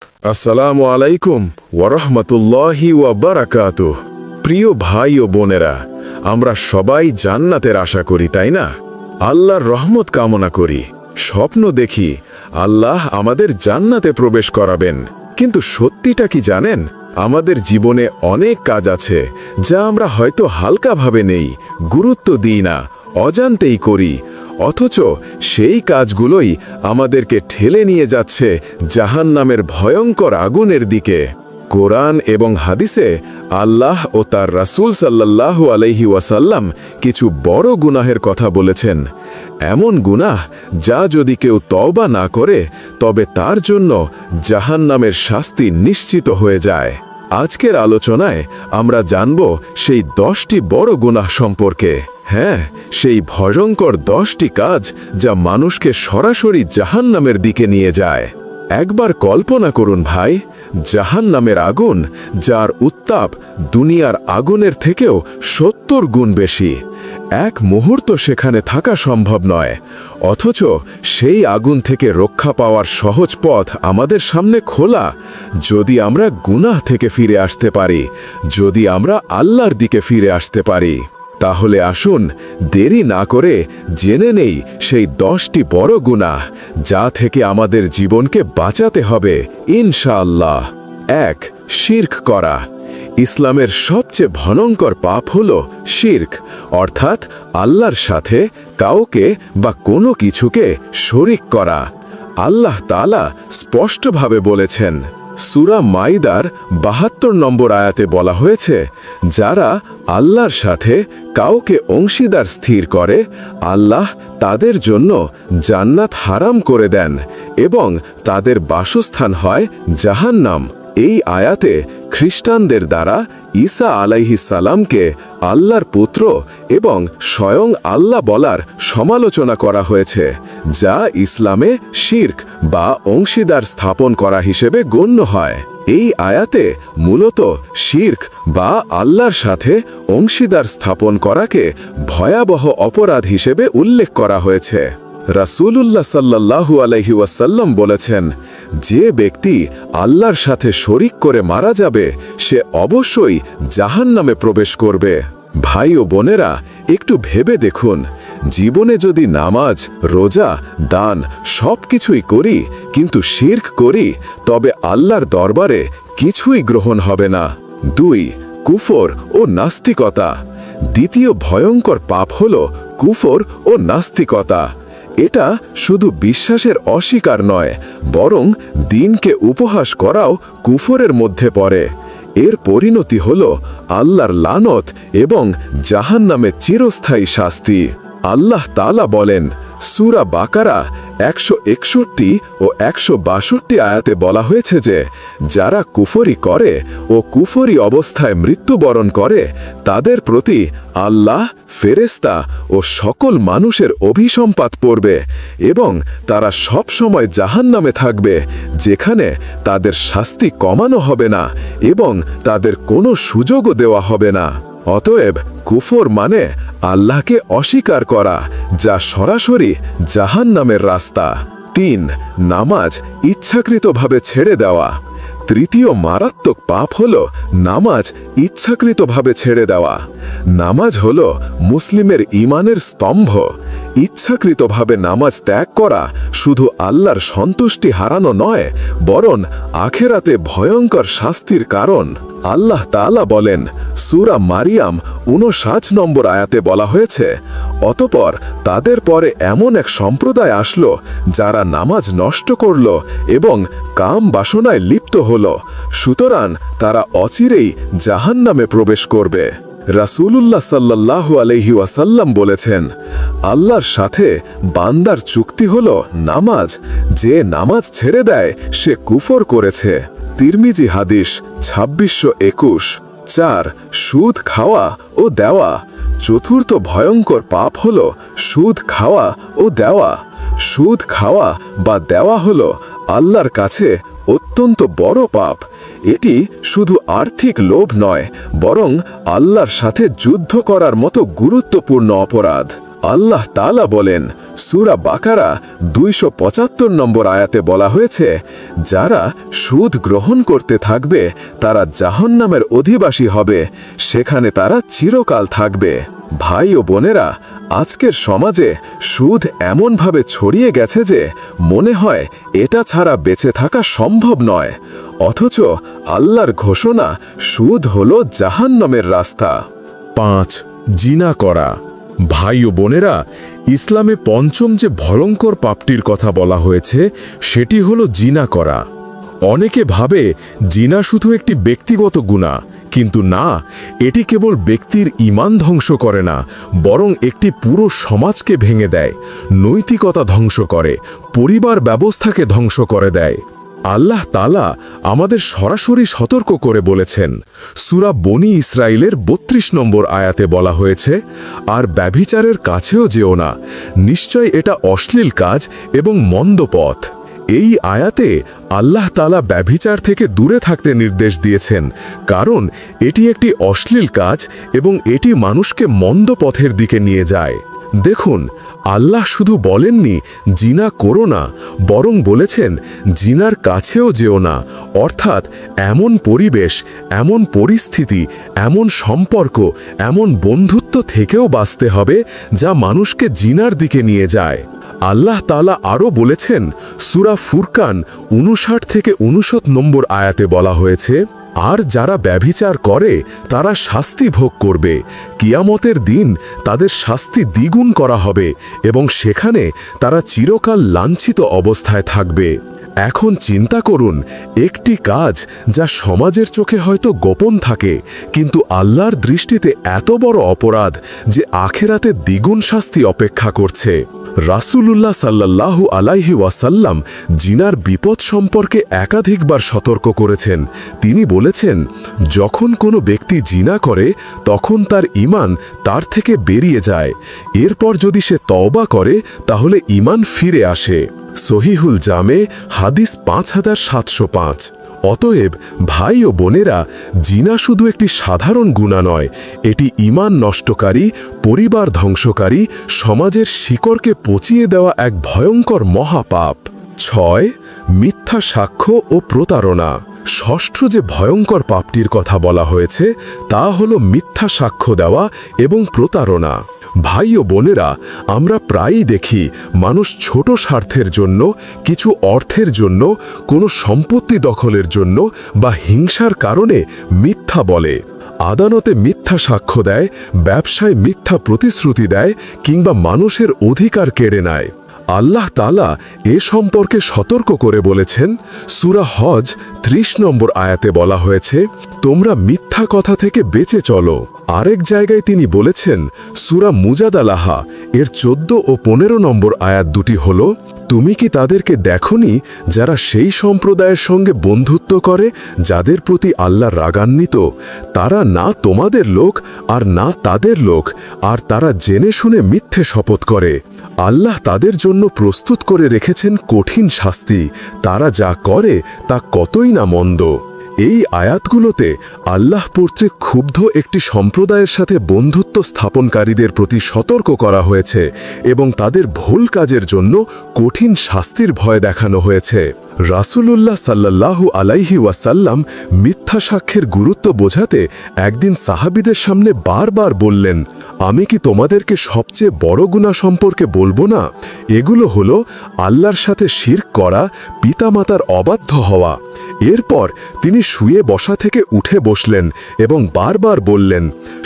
আসসালামু আলাইকুম ওয়ারহমতুল্লাহি ওয়াবারাকাতুহ। প্রিয় ভাই ও বোনেরা, আমরা সবাই জান্নাতের আশা করি, তাই না? আল্লাহর রহমত কামনা করি, স্বপ্ন দেখি আল্লাহ আমাদের জান্নাতে প্রবেশ করাবেন। কিন্তু সত্যিটা কি জানেন? আমাদের জীবনে অনেক কাজ আছে যা আমরা হয়তো হালকাভাবে নেই, গুরুত্ব দিই না, অজান্তেই করি। অথচ সেই কাজগুলোই আমাদেরকে ঠেলে নিয়ে যাচ্ছে জাহান্নামের ভয়ঙ্কর আগুনের দিকে। কোরআন এবং হাদিসে আল্লাহ ও তার রাসূল সাল্লাল্লাহু আলাইহি ওয়াসাল্লাম কিছু বড় গুনাহের কথা বলেছেন। এমন গুনাহ যা যদি কেউ তওবা না করে তবে তার জন্য জাহান্নামের শাস্তি নিশ্চিত হয়ে যায়। আজকের আলোচনায় আমরা জানব সেই 10টি বড় গুনাহ সম্পর্কে। হ্যাঁ, সেই ভয়ঙ্কর 10টি কাজ যা মানুষকে সরাসরি জাহান্নামের দিকে নিয়ে যায়। একবার কল্পনা করুন ভাই, জাহান্নামের আগুন, যার উত্তাপ দুনিয়ার আগুনের থেকেও 70 গুণ বেশি। এক মুহূর্ত সেখানে থাকা সম্ভব নয়, অথচ সেই আগুন থেকে রক্ষা পাওয়ার সহজ পথ আমাদের সামনে খোলা। যদি আমরা গুনাহ থেকে ফিরে আসতে পারি, যদি আমরা আল্লাহর দিকে ফিরে আসতে পারি, তাহলে আসুন দেরি না করে জেনে নেই সেই 10টি বড় গুনাহ যা থেকে আমাদের জীবনকে বাঁচাতে হবে ইনশাআল্লাহ। 1. শিরক করা। ইসলামের সবচেয়ে ভয়ঙ্কর পাপ হল শিরক, অর্থাৎ আল্লাহর সাথে কাউকে বা কোনো কিছুকে শরিক করা। আল্লাহ তাআলা স্পষ্টভাবে বলেছেন, সূরা মাইদার 72 নম্বর আয়াতে বলা হয়েছে, যারা আল্লাহর সাথে কাউকে অংশীদার স্থির করে আল্লাহ তাদের জন্য জান্নাত হারাম করে দেন এবং তাদের বাসস্থান হয় জাহান্নাম। এই আয়াতে খ্রিস্টানদের দ্বারা ঈসা আলাইহিস সালামকে আল্লাহর পুত্র এবং স্বয়ং আল্লাহ বলার সমালোচনা করা হয়েছে, যা ইসলামে শিরক বা অংশীদার স্থাপন করা হিসেবে গণ্য হয়। এই আয়াতে মূলত শিরক বা আল্লাহর সাথে অংশীদার স্থাপন করাকে ভয়াবহ অপরাধ হিসেবে উল্লেখ করা হয়েছে। রাসূলুল্লাহ সাল্লাল্লাহু আলাইহি ওয়াসাল্লাম বলেছেন, যে ব্যক্তি আল্লাহর সাথে শরিক করে মারা যাবে সে অবশ্যই জাহান্নামে প্রবেশ করবে। ভাই ও বোনেরা, একটু ভেবে দেখুন, জীবনে যদি নামাজ, রোজা, দান সবকিছুই করি কিন্তু শিরক করি, তবে আল্লাহর দরবারে কিছুই গ্রহণ হবে না। 2. কুফর ও নাস্তিকতা। দ্বিতীয় ভয়ঙ্কর পাপ হল কুফর ও নাস্তিকতা। এটা শুধু বিশ্বাসের অস্বীকার নয়, বরং দ্বীনকে উপহাস করাও কুফরের মধ্যে পড়ে। এর পরিণতি হল আল্লাহর লানত এবং জাহান্নামে চিরস্থায়ী শাস্তি। আল্লাহ তাআলা বলেন, সূরা বাকারা 161 ও 162 আয়াতে বলা হয়েছে যে, যারা কুফরি করে ও কুফরি অবস্থায় মৃত্যুবরণ করে তাদের প্রতি আল্লাহ, ফেরেশতা ও সকল মানুষের অভিসম্পাত পড়বে এবং তারা সব সময় জাহান্নামে থাকবে, যেখানে তাদের শাস্তি কমানো হবে না এবং তাদের কোনো সুযোগও দেওয়া হবে না। অতএব কুফর মানে আল্লাহকে অস্বীকার করা, যা সরাসরি জাহান্নামের রাস্তা। 3. নামাজ ইচ্ছাকৃতভাবে ছেড়ে দেওয়া। তৃতীয় মারাত্মক পাপ হল নামাজ ইচ্ছাকৃতভাবে ছেড়ে দেওয়া। নামাজ হল মুসলিমের ঈমানের স্তম্ভ। ইচ্ছাকৃতভাবে নামাজ ত্যাগ করা শুধু আল্লাহর সন্তুষ্টি হারানো নয়, বরং আখেরাতে ভয়ঙ্কর শাস্তির কারণ। আল্লাহ তাআলা বলেন, সূরা মারিয়াম 59 নম্বর আয়াতে বলা হয়েছে, অতঃপর তাদের পরে এমন এক সম্প্রদায় আসলো যারা নামাজ নষ্ট করল এবং কাম বাসনায় লিপ্ত হল, সুতরাং তারা অচিরেই জাহান্নামে প্রবেশ করবে। রাসূলুল্লাহ সাল্লাল্লাহু আলাইহি ওয়াসাল্লাম বলেছেন, আল্লাহর সাথে বান্দার চুক্তি হল নামাজ, যে নামাজ ছেড়ে দেয় সে কুফর করেছে। তিরমিজি হাদিস 2621। 4. সুদ খাওয়া ও দেওয়া। চতুর্থ ভয়ঙ্কর পাপ হল সুদ খাওয়া ও দেওয়া। সুদ খাওয়া বা দেওয়া হল আল্লাহর কাছে অত্যন্ত বড় পাপ। এটি শুধু আর্থিক লোভ নয়, বরং আল্লাহর সাথে যুদ্ধ করার মতো গুরুত্বপূর্ণ অপরাধ। আল্লাহ তাআলা বলেন, সূরা বাকারা 275 নম্বর আয়াতে বলা হয়েছে, যারা সুদ গ্রহণ করতে থাকবে তারা জাহান্নামের অধিবাসী হবে, সেখানে তারা চিরকাল থাকবে। ভাই ও বোনেরা, আজকের সমাজে সুদ এমনভাবে ছড়িয়ে গেছে যে মনে হয় এটা ছাড়া বেঁচে থাকা সম্ভব নয়, অথচ আল্লাহর ঘোষণা, সুদ হলো জাহান্নামের রাস্তা। 5. জিনা করা। ভাই ও বোনেরা, ইসলামে পঞ্চম যে ভয়ঙ্কর পাপটির কথা বলা হয়েছে সেটি হলো জিনা করা। অনেকে ভাবে জিনা শুধু একটি ব্যক্তিগত গুনাহ, কিন্তু না, এটি কেবল ব্যক্তির ঈমান ধ্বংস করে না, বরং একটি পুরো সমাজকে ভেঙে দেয়, নৈতিকতা ধ্বংস করে, পরিবার ব্যবস্থাকে ধ্বংস করে দেয়। আল্লাহ তাআলা আমাদের সরাসরি সতর্ক করে বলেছেন। সূরা বনী ইসরাইলের 32 নম্বর আয়াতে বলা হয়েছে, আর ব্যভিচারের কাছেও যেও না, নিশ্চয় এটা অশ্লীল কাজ এবং মন্দ পথ। এই আয়াতে আল্লাহ তাআলা ব্যভিচার থেকে দূরে থাকতে নির্দেশ দিয়েছেন, কারণ এটি একটি অশ্লীল কাজ এবং এটি মানুষকে মন্দ পথের দিকে নিয়ে যায়। দেখুন, আল্লাহ শুধু বলেননি জিনা করো না, বরং বলেছেন জিনার কাছেও যেও না, অর্থাৎ এমন পরিবেশ, এমন পরিস্থিতি, এমন সম্পর্ক, এমন বন্ধুত্ব থেকেও বাঁচতে হবে যা মানুষকে জিনার দিকে নিয়ে যায়। আল্লাহ তাআলা আরও বলেছেন, সূরা ফুরকান 59 থেকে 59 নম্বর আয়াতে বলা হয়েছে, আর যারা ব্যভিচার করে তারা শাস্তি ভোগ করবে, কিয়ামতের দিন তাদের শাস্তি দ্বিগুণ করা হবে এবং সেখানে তারা চিরকাল লাঞ্ছিত অবস্থায় থাকবে। এখন চিন্তা করুন, একটি কাজ যা সমাজের চোখে হয়তো গোপন থাকে, কিন্তু আল্লাহর দৃষ্টিতে এত বড় অপরাধ যে আখিরাতে দ্বিগুণ শাস্তি অপেক্ষা করছে। রাসূলুল্লাহ সাল্লাল্লাহু আলাইহি ওয়াসাল্লাম জিনার বিপদ সম্পর্কে একাধিকবার সতর্ক করেছেন। তিনি বলেছেন, যখন কোনো ব্যক্তি জিনা করে তখন তার ঈমান তার থেকে বেরিয়ে যায়, এরপর যদি সে তওবা করে তাহলে ঈমান ফিরে আসে। সহিহুল জামে হাদিস 5705। অতএব ভাই ও বোনেরা, জিনা শুধু একটি সাধারণ গুনাহ নয়, এটি ঈমান নষ্টকারী, পরিবার ধ্বংসকারী, সমাজের শিকড়কে পচিয়ে দেওয়া এক ভয়ঙ্কর মহাপাপ। 6. মিথ্যা সাক্ষ্য ও প্রতারণা। ষষ্ঠ যে ভয়ঙ্কর পাপটির কথা বলা হয়েছে তা হল মিথ্যা সাক্ষ্য দেওয়া এবং প্রতারণা। ভাই ও বোনেরা, আমরা প্রায়ই দেখি মানুষ ছোট স্বার্থের জন্য, কিছু অর্থের জন্য, কোনো সম্পত্তি দখলের জন্য বা হিংসার কারণে মিথ্যা বলে, আদালতে মিথ্যা সাক্ষ্য দেয়, ব্যবসায় মিথ্যা প্রতিশ্রুতি দেয় কিংবা মানুষের অধিকার কেড়ে নেয়। আল্লাহ তাআলা এ সম্পর্কে সতর্ক করে বলেছেন। সূরা হজ 30 নম্বর আয়াতে বলা হয়েছে, তোমরা মিথ্যা কথা থেকে বেঁচে চলো। আরেক জায়গায় তিনি বলেছেন, সূরা মুজাদালাহা এর 14 ও 15 নম্বর আয়াত দুটি হল, তুমি কি তাদেরকে দেখোনি যারা সেই সম্প্রদায়ের সঙ্গে বন্ধুত্ব করে যাদের প্রতি আল্লাহ রাগান্বিত? তারা না তোমাদের লোক আর না তাদের লোক, আর তারা জেনে শুনে মিথ্যে শপথ করে। আল্লাহ তাদের জন্য প্রস্তুত করে রেখেছেন কঠিন শাস্তি, তারা যা করে তা কতই না মন্দ। এই আয়াতগুলোতে আল্লাহ কর্তৃক ক্ষুব্ধ একটি সম্প্রদায়ের সাথে বন্ধুত্ব স্থাপনকারীদের প্রতি সতর্ক করা হয়েছে এবং তাদের ভুল কাজের জন্য কঠিন শাস্তির ভয় দেখানো হয়েছে। রাসূলুল্লাহ সাল্লাল্লাহু আলাইহি ওয়াসাল্লাম মিথ্যা সাক্ষ্যের গুরুত্ব বোঝাতে একদিন সাহাবীদের সামনে বারবার বললেন, আমি কি তোমাদেরকে সবচেয়ে বড় গুনাহ সম্পর্কে বলবো না? এগুলো হলো আল্লাহর সাথে শিরক করা, পিতামাতার অবাধ্য হওয়া। এরপর তিনি শুয়ে বসা থেকে উঠে বসলেন এবং বারবার বললেন,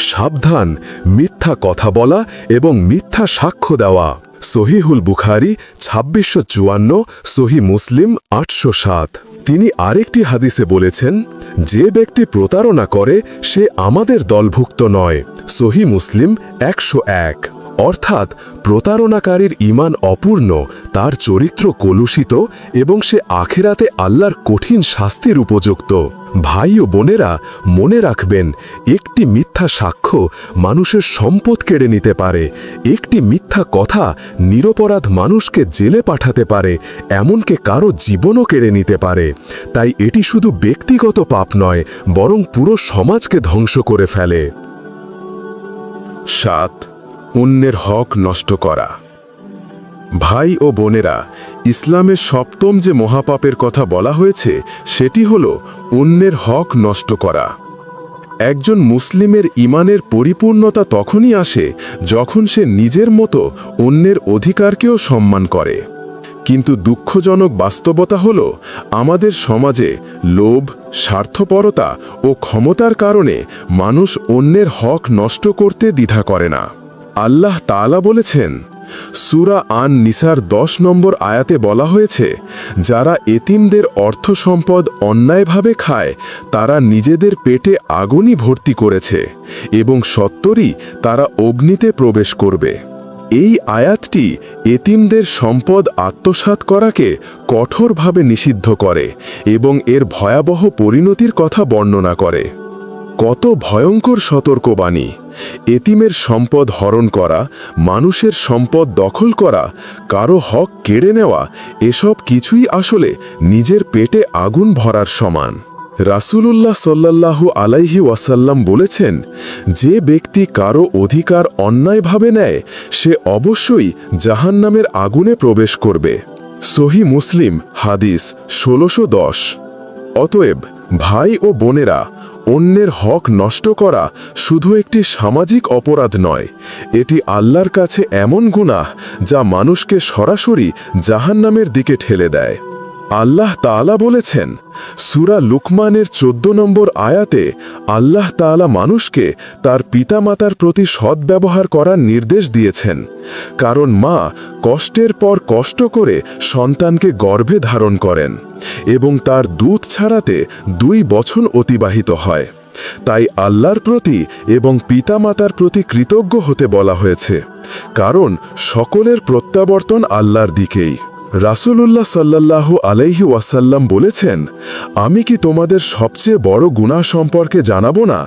সাবধান, মিথ্যা কথা বলা এবং মিথ্যা সাক্ষ্য দেওয়া। সহিহুল বুখারী 2654, সহি মুসলিম 807। তিনি আরেকটি হাদিসে বলেছেন, যে ব্যক্তি প্রতারণা করে সে আমাদের দলভুক্ত নয়। সহি মুসলিম 101। অর্থাৎ প্রতারণাকারীর ঈমান অপূর্ণ, তার চরিত্র কলুষিত এবং সে আখিরাতে আল্লাহর কঠিন শাস্তির উপযুক্ত। ভাই ও বোনেরা, মনে রাখবেন, একটি মিথ্যা সাক্ষ্য মানুষের সম্পদ কেড়ে নিতে পারে, একটি মিথ্যা কথা নিরপরাধ মানুষকে জেলে পাঠাতে পারে, এমনকি কারো জীবনও কেড়ে নিতে পারে। তাই এটি শুধু ব্যক্তিগত পাপ নয়, বরং পুরো সমাজকে ধ্বংস করে ফেলে। 7. অন্যের হক নষ্ট করা। ভাই ও বোনেরা, ইসলামের সপ্তম যে মহাপাপের কথা বলা হয়েছে সেটি হল অন্যের হক নষ্ট করা। একজন মুসলিমের ঈমানের পরিপূর্ণতা তখনই আসে যখন সে নিজের মতো অন্যের অধিকারকেও সম্মান করে। কিন্তু দুঃখজনক বাস্তবতা হল আমাদের সমাজে লোভ, স্বার্থপরতা ও ক্ষমতার কারণে মানুষ অন্যের হক নষ্ট করতে দ্বিধা করে না। আল্লাহ তাআলা বলেছেন, সূরা আন নিসার 10 নম্বর আয়াতে বলা হয়েছে, যারা এতিমদের অর্থ সম্পদ অন্যায়ভাবে খায় তারা নিজেদের পেটে আগুনই ভর্তি করেছে এবং সত্তরই তারা অগ্নিতে প্রবেশ করবে। এই আয়াতটি এতিমদের সম্পদ আত্মসাৎ করাকে কঠোরভাবে নিষিদ্ধ করে এবং এর ভয়াবহ পরিণতির কথা বর্ণনা করে। কত ভয়ঙ্কর সতর্কবাণী! এতিমের সম্পদ হরণ করা, মানুষের সম্পদ দখল করা, কারো হক কেড়ে নেওয়া, এসব কিছুই আসলে নিজের পেটে আগুন ভরার সমান। রাসূলুল্লাহ সাল্লাল্লাহু আলাইহি ওয়াসাল্লাম বলেছেন, যে ব্যক্তি কারো অধিকার অন্যায়ভাবে নেয় সে অবশ্যই জাহান্নামের আগুনে প্রবেশ করবে। সহিহ মুসলিম হাদিস 1610। অতএব ভাই ও বোনেরা, অন্যের হক নষ্ট করা শুধু একটি সামাজিক অপরাধ নয়, এটি আল্লাহর কাছে এমন গুনাহ যা মানুষকে সরাসরি জাহান্নামের দিকে ঠেলে দেয়। আল্লাহ তাআলা বলেছেন, সূরা লুকমানের 14 নম্বর আয়াতে আল্লাহ তাআলা মানুষকে তার পিতামাতার প্রতি সদ্ব্যবহার করার নির্দেশ দিয়েছেন, কারণ মা কষ্টের পর কষ্ট করে সন্তানকে গর্ভে ধারণ করেন এবং তার দুধ ছাড়াতে 2 বছর অতিবাহিত হয়। তাই আল্লাহর প্রতি এবং পিতামাতার প্রতি কৃতজ্ঞ হতে বলা হয়েছে, কারণ সকলের প্রত্যাবর্তন আল্লাহর দিকেই। রাসূলুল্লাহ সাল্লাল্লাহু আলাইহি ওয়াসাল্লাম বলেছেন, আমি কি তোমাদের সবচেয়ে বড় গুনাহ সম্পর্কে জানাবো না?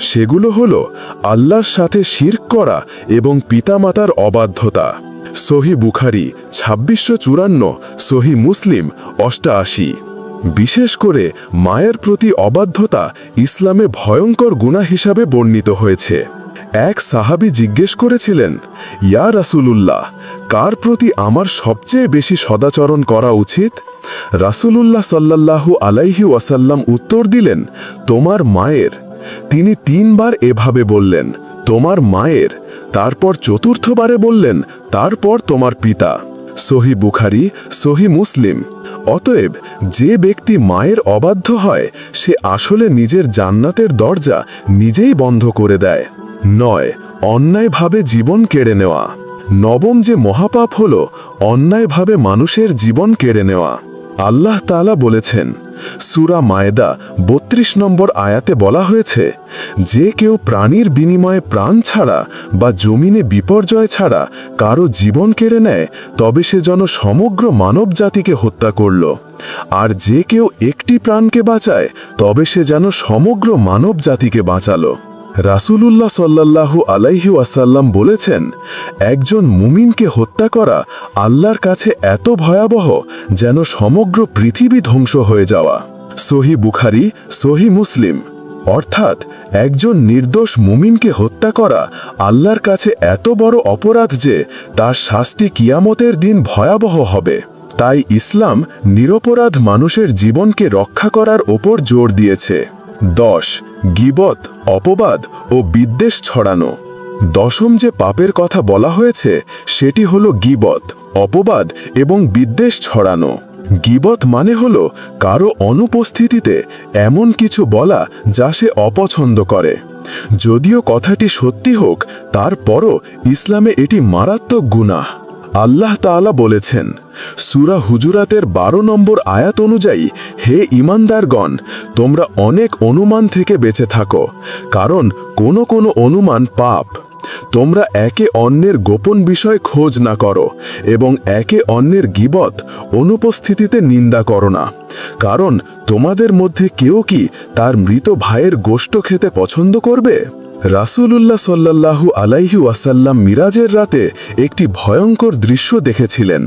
সেগুলো হলো আল্লাহর সাথে শিরক করা এবং পিতামাতার অবাধ্যতা। সহিহ বুখারী 2654, সহিহ মুসলিম 88। বিশেষ করে মায়ের প্রতি অবাধ্যতা ইসলামে ভয়ঙ্কর গুনাহ হিসাবে বর্ণিত হয়েছে। এক সাহাবী জিজ্ঞেস করেছিলেন, ইয়া রাসূলুল্লাহ, কার প্রতি আমার সবচেয়ে বেশি সদাচরণ করা উচিত? রাসূলুল্লাহ সাল্লাল্লাহু আলাইহি ওয়াসাল্লাম উত্তর দিলেন, তোমার মায়ের। তিনি 3 বার এভাবে বললেন, তোমার মায়ের। তারপর চতুর্থবারে বললেন, তারপর তোমার পিতা। সহিহ বুখারী, সহিহ মুসলিম। অতএব যে ব্যক্তি মায়ের অবাধ্য হয় সে আসলে নিজের জান্নাতের দরজা নিজেই বন্ধ করে দেয়। 9. অন্যায়ভাবে জীবন কেড়ে নেওয়া। নবম যে মহাপাপ হল অন্যায়ভাবে মানুষের জীবন কেড়ে নেওয়া। আল্লাহ তাআলা বলেছেন, সূরা মায়েদা 32 নম্বর আয়াতে বলা হয়েছে, যে কেউ প্রাণীর বিনিময়ে প্রাণ ছাড়া বা জমিনে বিপর্যয় ছাড়া কারো জীবন কেড়ে নেয় তবে সে যেন সমগ্র মানব জাতিকে হত্যা করল, আর যে কেউ একটি প্রাণকে বাঁচায় তবে সে যেন সমগ্র মানব জাতিকে বাঁচালো। রাসূলুল্লাহ সাল্লাল্লাহু আলাইহি ওয়াসাল্লাম বলেছেন, একজন মুমিনকে হত্যা করা আল্লাহর কাছে এত ভয়াবহ যেন সমগ্র পৃথিবী ধ্বংস হয়ে যাওয়া। সহিহ বুখারী, সহিহ মুসলিম। অর্থাৎ একজন নির্দোষ মুমিনকে হত্যা করা আল্লাহর কাছে এত বড় অপরাধ যে তার শাস্তি কিয়ামতের দিন ভয়াবহ হবে। তাই ইসলাম নিরপরাধ মানুষের জীবনকে রক্ষা করার ওপর জোর দিয়েছে। 10. গীবত, অপবাদ ও বিদ্বেষ ছড়ানো। দশম যে পাপের কথা বলা হয়েছে সেটি হলো গীবত, অপবাদ এবং বিদ্বেষ ছড়ানো। গীবত মানে হলো কারো অনুপস্থিতিতে এমন কিছু বলা যা সে অপছন্দ করে। যদিও কথাটি সত্যি হোক, তারপরও ইসলামে এটি মারাত্মক গুনাহ। আল্লাহ তাআলা বলেছেন, সূরা হুজুরাতের 12 নম্বর আয়াত অনুযায়ী, হে ঈমানদারগণ, তোমরা অনেক অনুমান থেকে বেঁচে থাকো, কারণ কোনো অনুমান পাপ। তোমরা একে অন্যের গোপন বিষয় খোঁজ না করো এবং একে অন্যের গীবত, অনুপস্থিতিতে নিন্দা করো না, কারণ তোমাদের মধ্যে কেউ কি তার মৃত ভাইয়ের গোশত খেতে পছন্দ করবে? রাসূলুল্লাহ সাল্লাল্লাহু আলাইহি ওয়াসাল্লাম মিরাজের রাতে একটি ভয়ঙ্কর দৃশ্য দেখেছিলেন।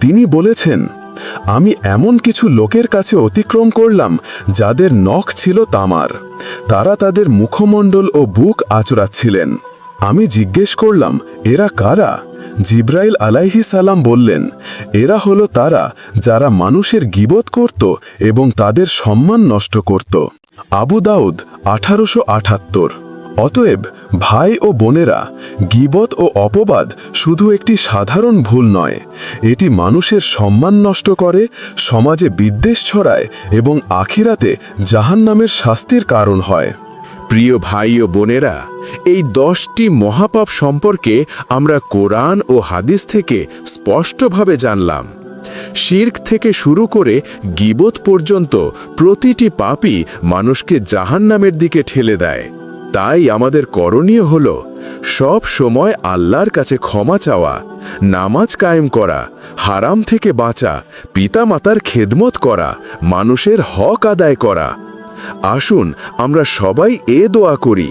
তিনি বলেছেন, আমি এমন কিছু লোকের কাছে অতিক্রম করলাম যাদের নখ ছিল তামার। তারা তাদের মুখমণ্ডল ও বুক আঁচড়াচ্ছিলেন। আমি জিজ্ঞেস করলাম, এরা কারা? জিব্রাইল আলাইহিস সালাম বললেন, এরা হলো তারা যারা মানুষের গীবত করত এবং তাদের সম্মান নষ্ট করত। আবু দাউদ 1878। অতএব ভাই ও বোনেরা, গীবত ও অপবাদ শুধু একটি সাধারণ ভুল নয়, এটি মানুষের সম্মান নষ্ট করে, সমাজে বিদ্বেষ ছড়ায় এবং আখিরাতে জাহান্নামের শাস্তির কারণ হয়। প্রিয় ভাই ও বোনেরা, এই 10টি মহাপাপ সম্পর্কে আমরা কোরআন ও হাদিস থেকে স্পষ্টভাবে জানলাম। শিরক থেকে শুরু করে গীবত পর্যন্ত প্রতিটি পাপই মানুষকে জাহান্নামের দিকে ঠেলে দেয়। তাই আমাদের করণীয় হল সব সময় আল্লাহর কাছে ক্ষমা চাওয়া, নামাজ কায়েম করা, হারাম থেকে বাঁচা, পিতামাতার খেদমত করা, মানুষের হক আদায় করা। আসুন আমরা সবাই দোয়া করি,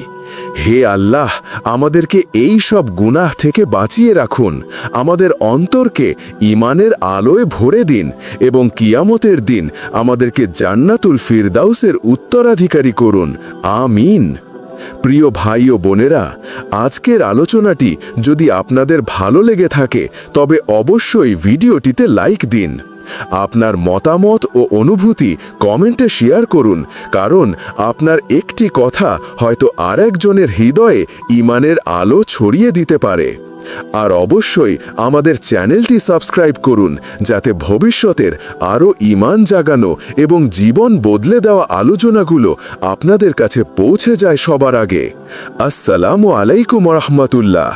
হে আল্লাহ, আমাদেরকে এই সব গুনাহ থেকে বাঁচিয়ে রাখুন, আমাদের অন্তরকে ঈমানের আলোয় ভরে দিন এবং কিয়ামতের দিন আমাদেরকে জান্নাতুল ফিরদাউসের উত্তরাধিকারী করুন। আমিন। প্রিয় ভাই ও বোনেরা, আজকের আলোচনাটি যদি আপনাদের ভালো লেগে থাকে তবে অবশ্যই ভিডিওটিতে লাইক দিন। আপনার মতামত ও অনুভূতি কমেন্টে শেয়ার করুন, কারণ আপনার একটি কথা হয়তো আরেকজনের হৃদয়ে ঈমানের আলো ছড়িয়ে দিতে পারে। আর অবশ্যই আমাদের চ্যানেলটি সাবস্ক্রাইব করুন, যাতে ভবিষ্যতের আরও ঈমান জাগানো এবং জীবন বদলে দেওয়া আলোচনাগুলো আপনাদের কাছে পৌঁছে যায় সবার আগে। আসসালামু আলাইকুম ওয়া রাহমাতুল্লাহ।